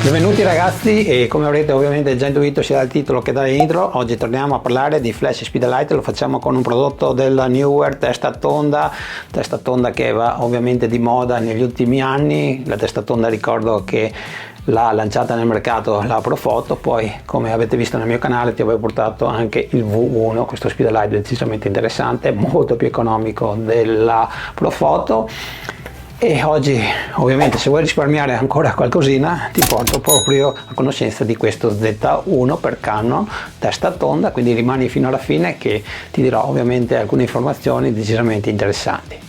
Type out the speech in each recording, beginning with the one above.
Benvenuti ragazzi, e come avrete ovviamente già intuito sia dal titolo che dalla intro, oggi torniamo a parlare di flash Speedlight. Lo facciamo con un prodotto della Neewer testa tonda che va ovviamente di moda negli ultimi anni. La testa tonda ricordo che l'ha lanciata nel mercato la Profoto, poi come avete visto nel mio canale ti avevo portato anche il V1, questo Speedlight decisamente interessante, molto più economico della Profoto. E oggi ovviamente se vuoi risparmiare ancora qualcosina ti porto proprio a conoscenza di questo Z1 per Canon testa tonda, quindi rimani fino alla fine che ti dirò ovviamente alcune informazioni decisamente interessanti.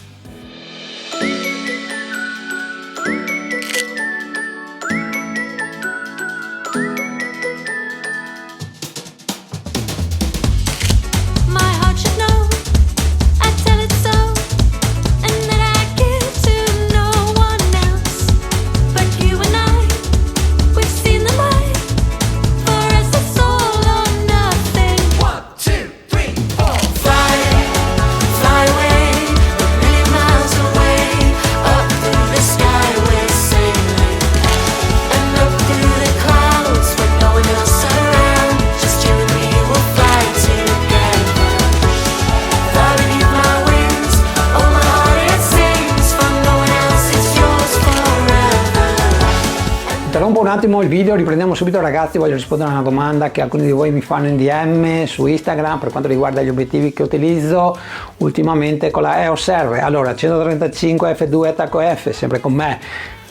Interrompo un attimo il video, riprendiamo subito ragazzi. Voglio rispondere a una domanda che alcuni di voi mi fanno in DM su Instagram per quanto riguarda gli obiettivi che utilizzo ultimamente con la EOS R. Allora, 135 f2 attacco F, sempre con me,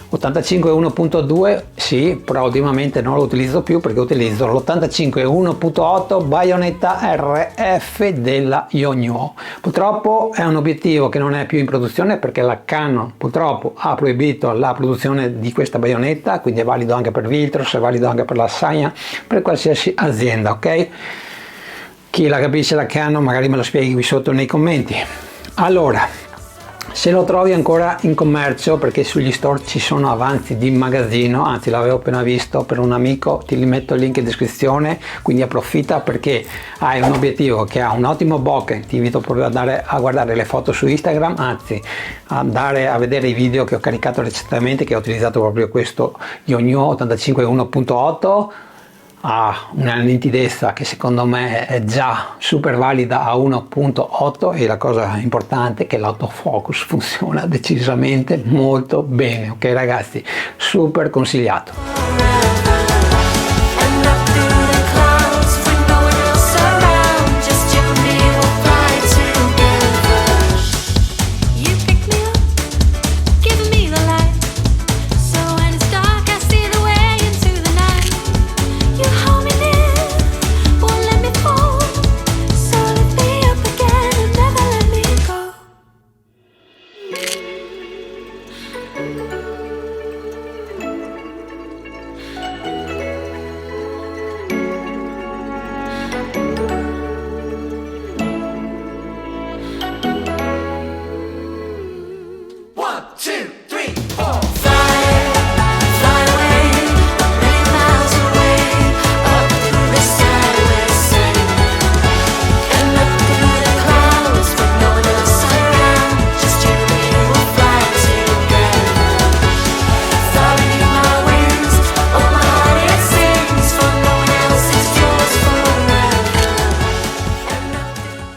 85 1.2 sì, però ultimamente non lo utilizzo più perché utilizzo l'85 1.8 baionetta RF della Yongnuo. Purtroppo è un obiettivo che non è più in produzione perché la Canon purtroppo ha proibito la produzione di questa baionetta, quindi è valido anche per Viltros, è valido anche per la Sagna, per qualsiasi azienda, ok? Chi la capisce la Canon magari me lo spieghi qui sotto nei commenti. Allora, se lo trovi ancora in commercio, perché sugli store ci sono avanzi di magazzino, anzi l'avevo appena visto per un amico, ti metto il link in descrizione, quindi approfitta perché hai un obiettivo che ha un ottimo bokeh. Ti invito proprio ad andare a guardare le foto su Instagram, anzi andare a vedere i video che ho caricato recentemente, che ho utilizzato proprio questo Yongnuo 85 1.8. ha una nitidezza che secondo me è già super valida a 1.8 e la cosa importante è che l'autofocus funziona decisamente molto bene, ok ragazzi, super consigliato.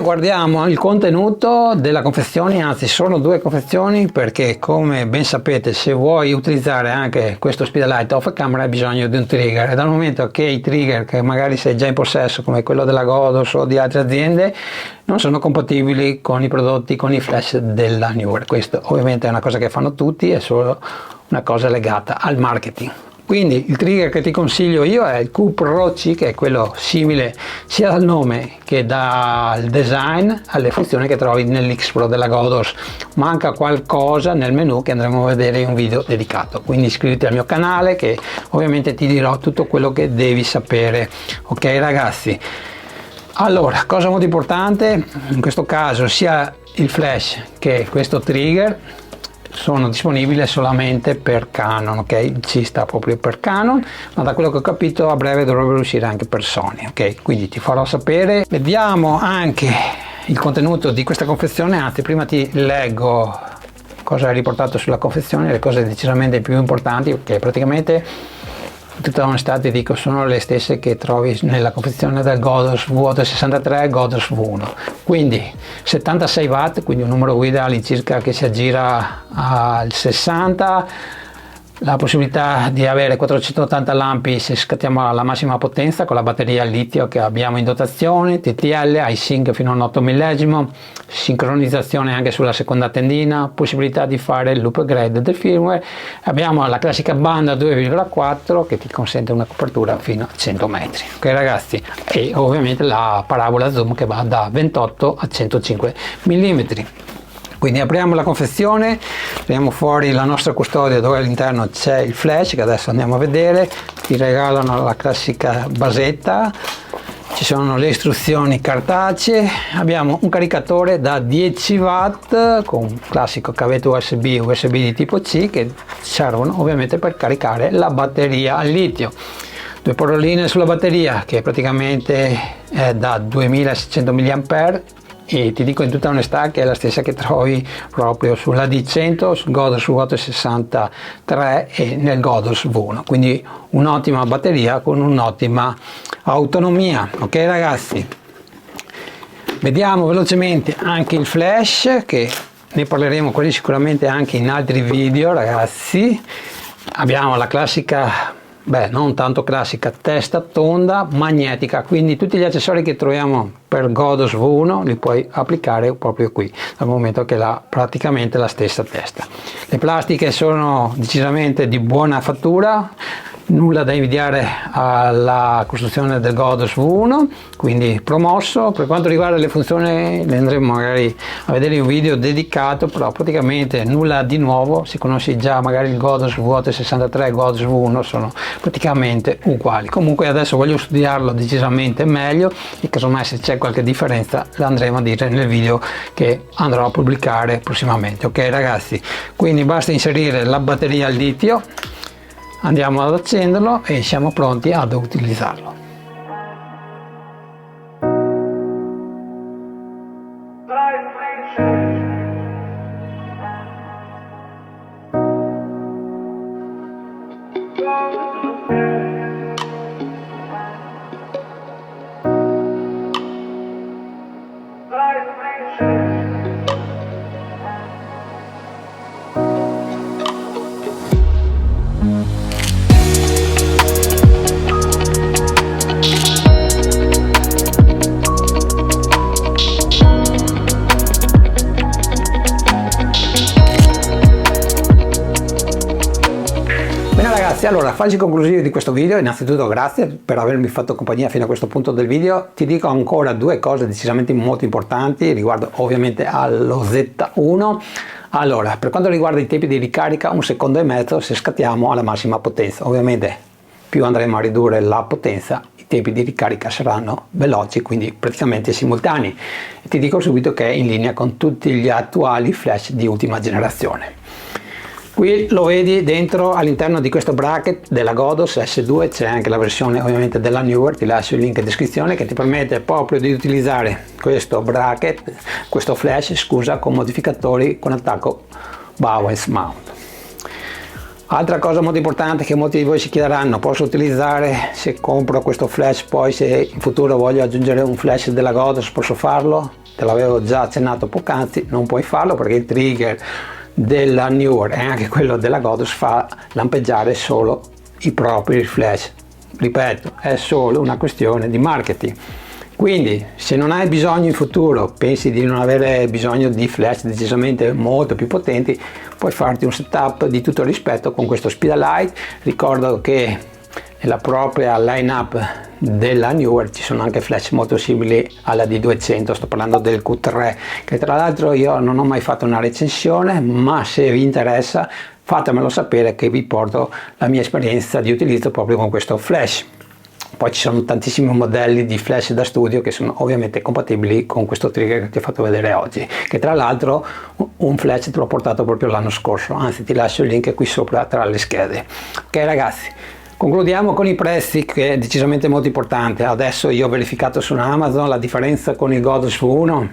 Guardiamo il contenuto della confezione, anzi sono due confezioni perché come ben sapete se vuoi utilizzare anche questo Speedlight off camera hai bisogno di un trigger, e dal momento che i trigger che magari sei già in possesso come quello della Godos o di altre aziende non sono compatibili con i prodotti, con i flash della Neewer. Questo ovviamente è una cosa che fanno tutti, è solo una cosa legata al marketing. Quindi il trigger che ti consiglio io è il Q Pro C, che è quello simile sia dal nome che dal design alle funzioni che trovi nell'X Pro della Godos. Manca qualcosa nel menu che andremo a vedere in un video dedicato, quindi iscriviti al mio canale che ovviamente ti dirò tutto quello che devi sapere, ok ragazzi? Allora, cosa molto importante in questo caso, sia il flash che questo trigger sono disponibili solamente per Canon, ok? Ci sta proprio per Canon, ma da quello che ho capito a breve dovrebbero uscire anche per Sony, ok? Quindi ti farò sapere. Vediamo anche il contenuto di questa confezione, anzi prima ti leggo cosa è riportato sulla confezione, le cose decisamente più importanti, perché praticamente tutta onestà ti dico, sono le stesse che trovi nella confezione del Godos V863 e Godos V1. Quindi 76 watt, quindi un numero guida all'incirca che si aggira al 60, la possibilità di avere 480 lampi se scattiamo alla massima potenza con la batteria al litio che abbiamo in dotazione, TTL, iSync fino a un 8 millesimo, sincronizzazione anche sulla seconda tendina, possibilità di fare il loop upgrade del firmware, abbiamo la classica banda 2,4 che ti consente una copertura fino a 100 metri, ok ragazzi, e ovviamente la parabola zoom che va da 28 a 105 mm. Quindi apriamo la confezione, tiriamo fuori la nostra custodia dove all'interno c'è il flash che adesso andiamo a vedere, ti regalano la classica basetta, ci sono le istruzioni cartacee, abbiamo un caricatore da 10 watt con un classico cavetto USB di tipo C che servono ovviamente per caricare la batteria al litio. Due paroline sulla batteria che praticamente è da 2600 mAh e ti dico in tutta onestà che è la stessa che trovi proprio sulla D100, sul Godos V863 e nel Godos V1, quindi un'ottima batteria con un'ottima autonomia. Ok ragazzi, vediamo velocemente anche il flash, che ne parleremo quelli sicuramente anche in altri video ragazzi. Abbiamo la classica, non tanto classica, testa tonda magnetica, quindi tutti gli accessori che troviamo per Godos V1 li puoi applicare proprio qui, dal momento che ha praticamente la stessa testa. Le plastiche sono decisamente di buona fattura, nulla da invidiare alla costruzione del Godos V1, quindi promosso. Per quanto riguarda le funzioni le andremo magari a vedere in un video dedicato, però praticamente nulla di nuovo, se conosci già magari il Godos V863 e il Godos V1 sono praticamente uguali. Comunque adesso voglio studiarlo decisamente meglio e casomai se c'è qualche differenza la andremo a dire nel video che andrò a pubblicare prossimamente. Ok ragazzi, quindi basta inserire la batteria al litio, andiamo ad accenderlo e siamo pronti ad utilizzarlo. Allora, fasi conclusivi di questo video. Innanzitutto grazie per avermi fatto compagnia fino a questo punto del video. Ti dico ancora due cose decisamente molto importanti riguardo ovviamente allo Z1. Allora, per quanto riguarda i tempi di ricarica, 1,5 secondi se scattiamo alla massima potenza. Ovviamente più andremo a ridurre la potenza, i tempi di ricarica saranno veloci, quindi praticamente simultanei. E ti dico subito che è in linea con tutti gli attuali flash di ultima generazione. Qui lo vedi dentro all'interno di questo bracket della Godos S2, c'è anche la versione ovviamente della Newer, ti lascio il link in descrizione, che ti permette proprio di utilizzare questo bracket, questo flash scusa, con modificatori con attacco Bowens Mount. Altra cosa molto importante che molti di voi si chiederanno: posso utilizzare, se compro questo flash, poi se in futuro voglio aggiungere un flash della Godos, posso farlo? Te l'avevo già accennato poc'anzi, non puoi farlo perché il trigger della Newer e anche quello della Godos fa lampeggiare solo i propri flash. Ripeto, è solo una questione di marketing. Quindi se non hai bisogno in futuro, pensi di non avere bisogno di flash decisamente molto più potenti, puoi farti un setup di tutto rispetto con questo Speedlight. Ricordo che nella propria line-up della Newer ci sono anche flash molto simili alla D200, sto parlando del Q3, che tra l'altro io non ho mai fatto una recensione, ma se vi interessa fatemelo sapere che vi porto la mia esperienza di utilizzo proprio con questo flash. Poi ci sono tantissimi modelli di flash da studio che sono ovviamente compatibili con questo trigger che ti ho fatto vedere oggi, che tra l'altro un flash te l'ho portato proprio l'anno scorso, anzi ti lascio il link qui sopra tra le schede. Ok ragazzi, concludiamo con i prezzi, che è decisamente molto importante. Adesso io ho verificato su Amazon la differenza con il Godos V1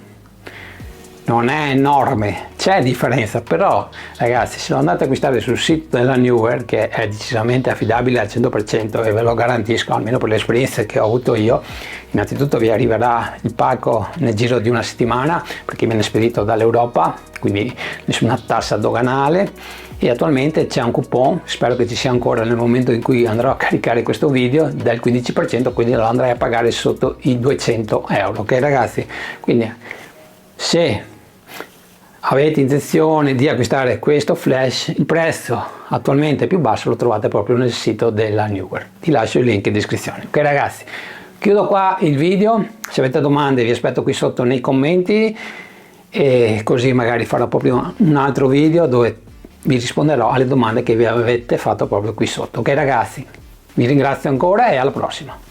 non è enorme, c'è differenza, però ragazzi, se lo andate a acquistare sul sito della Newer, che è decisamente affidabile al 100% e ve lo garantisco, almeno per le esperienze che ho avuto io, innanzitutto vi arriverà il pacco nel giro di una settimana perché viene spedito dall'Europa, quindi nessuna tassa doganale, e attualmente c'è un coupon, spero che ci sia ancora nel momento in cui andrò a caricare questo video, del 15%, quindi lo andrei a pagare sotto i 200 euro, ok ragazzi? Quindi se avete intenzione di acquistare questo flash, il prezzo attualmente più basso lo trovate proprio nel sito della Newer, ti lascio il link in descrizione. Ok ragazzi, chiudo qua il video, se avete domande vi aspetto qui sotto nei commenti e così magari farò proprio un altro video dove vi risponderò alle domande che vi avete fatto proprio qui sotto. Ok ragazzi, vi ringrazio ancora e alla prossima.